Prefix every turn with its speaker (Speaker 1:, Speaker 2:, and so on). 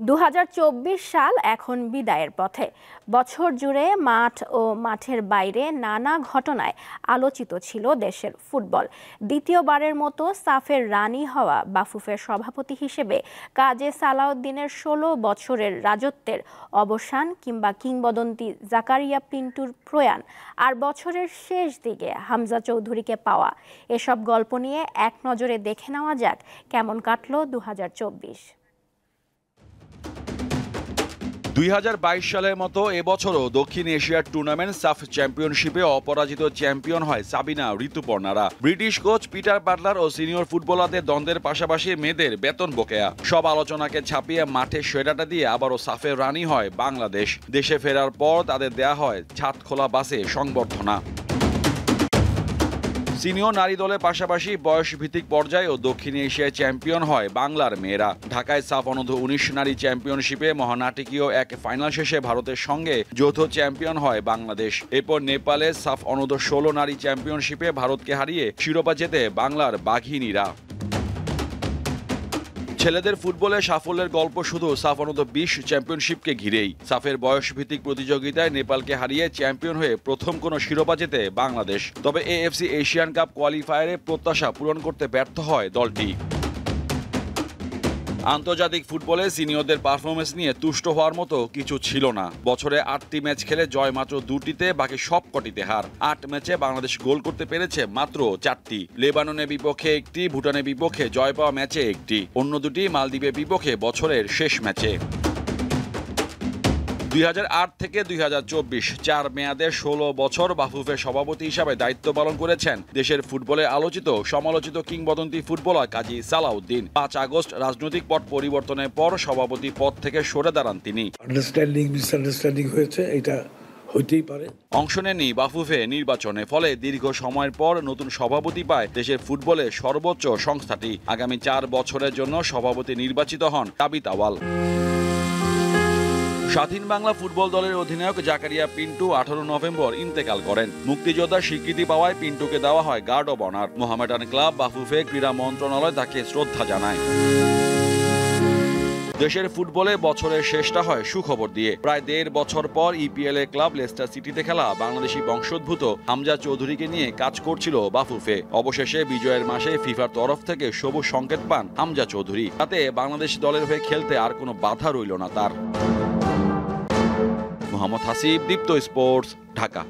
Speaker 1: 2024 সাল এখন বিদায়ের পথে। বছর জুড়ে মাঠ ও মাঠের বাইরে নানা ঘটনায় আলোচিত ছিল দেশের ফুটবল। দ্বিতীয়বারের মতো সাফের রানী হওয়া বাফুফের সভাপতি হিসেবে কাজী সালাউদ্দিনের 16 বছরের রাজত্বের অবসান কিংবা কিংবদন্তি জাকারিয়া পিন্টুর প্রয়াণ আর বছরের শেষ দিকে হামজা চৌধুরীকে পাওয়া, এসব গল্প নিয়ে এক নজরে দেখে নেওয়া যাক কেমন কাটলো 2024।
Speaker 2: 2022 সালের মতো এবছরও দক্ষিণ এশিয়ার টুর্নামেন্ট সাফ চ্যাম্পিয়নশিপে অপরাজিত চ্যাম্পিয়ন হয় সাবিনা ঋতুপর্ণারা। ব্রিটিশ কোচ পিটার বাটলার ও সিনিয়র ফুটবলারদের দ্বন্দ্বের পাশাপাশি মেয়েদের বেতন বকেয়া সব আলোচনাকে ছাপিয়ে মাঠে সেরাটা দিয়ে আবারও সাফের রানী হয় বাংলাদেশ। দেশে ফেরার পর তাদের দেয়া হয় ছাদ খোলা বাসে সংবর্ধনা। সিনিয়র নারী দলের পাশাপাশি বয়স ভিত্তিক পর্যায়ে ও দক্ষিণ এশিয়ায় চ্যাম্পিয়ন হয় বাংলার মেয়েরা। ঢাকায় সাফ অনূর্ধ্ব 19 নারী চ্যাম্পিয়নশিপে মহানাটকীয় এক ফাইনাল শেষে ভারতের সঙ্গে যৌথ চ্যাম্পিয়ন হয় বাংলাদেশ। এরপর নেপালে সাফ অনূর্ধ্ব 16 নারী চ্যাম্পিয়নশিপে ভারতকে হারিয়ে শিরোপা জেতে বাংলার বাঘিনীরা। ছেলেদের ফুটবলে সাফল্যের গল্প শুধু সাফ অনূর্ধ্ব 20 চ্যাম্পিয়নশিপকে ঘিরেই। সাফের বয়সভিত্তিক প্রতিযোগিতায় নেপালকে হারিয়ে চ্যাম্পিয়ন হয়ে প্রথম কোনো শিরোপা জেতে বাংলাদেশ। তবে এএফসি এশিয়ান কাপ কোয়ালিফায়ারে প্রত্যাশা পূরণ করতে ব্যর্থ হয় দলটি। আন্তর্জাতিক ফুটবলে সিনিয়রদের পারফরমেন্স নিয়ে তুষ্ট হওয়ার মতো কিছু ছিল না। বছরে 8টি ম্যাচ খেলে জয় মাত্র 2টিতে, বাকি সবকটিতে হার। 8 ম্যাচে বাংলাদেশ গোল করতে পেরেছে মাত্র 4টি। লেবাননের বিপক্ষে 1টি, ভুটানের বিপক্ষে জয় পাওয়া ম্যাচে 1টি, অন্য 2টি মালদ্বীপের বিপক্ষে বছরের শেষ ম্যাচে। 2008 থেকে 2024 4 মেয়াদে 16 বছর বাফুফের সভাপতি হিসাবে দায়িত্ব পালন করেছেন দেশের ফুটবলে আলোচিত সমালোচিত কিংবদন্তি ফুটবলার কাজী সালাউদ্দিন। 5 আগস্ট রাজনৈতিক পট পরিবর্তনের পর সভাপতি পদ থেকে সরে দাঁড়ান তিনি।
Speaker 3: মিসআন্ডারস্ট্যান্ডিং হয়েছে, এটা হইতেই পারে।
Speaker 2: অংশ নেননি বাফুফে নির্বাচনে, ফলে দীর্ঘ সময়ের পর নতুন সভাপতি পায় দেশের ফুটবলের সর্বোচ্চ সংস্থাটি। আগামী 4 বছরের জন্য সভাপতি নির্বাচিত হন তাবিত আওয়াল। স্বাধীন বাংলা ফুটবল দলের অধিনায়ক জাকারিয়া পিন্টু 18 নভেম্বর ইন্তেকাল করেন। মুক্তিযোদ্ধার স্বীকৃতি পাওয়ায় পিন্টুকে দেওয়া হয় guard of honour. Mohammedan club BAFUFE ক্রীড়া মন্ত্রণালয় তাকে শ্রদ্ধা জানায়। দেশের ফুটবলে বছরের শেষটা হয় সুখবর দিয়ে। প্রায় 1.5 বছর পর ইপিএল এ ক্লাব লেস্টার সিটিতে খেলা বাংলাদেশি বংশোদ্ভূত হামজা চৌধুরীকে নিয়ে কাজ করছিল বাফুফে। অবশেষে বিজয়ের মাসে ফিফার তরফ থেকে সবুজ সংকেত পান হামজা চৌধুরী। তাতে বাংলাদেশ দলের হয়ে খেলতে আর কোনো বাধা রইল না তার। মোহাম্মদ হাসিব, দীপ্ত স্পোর্টস, ঢাকা।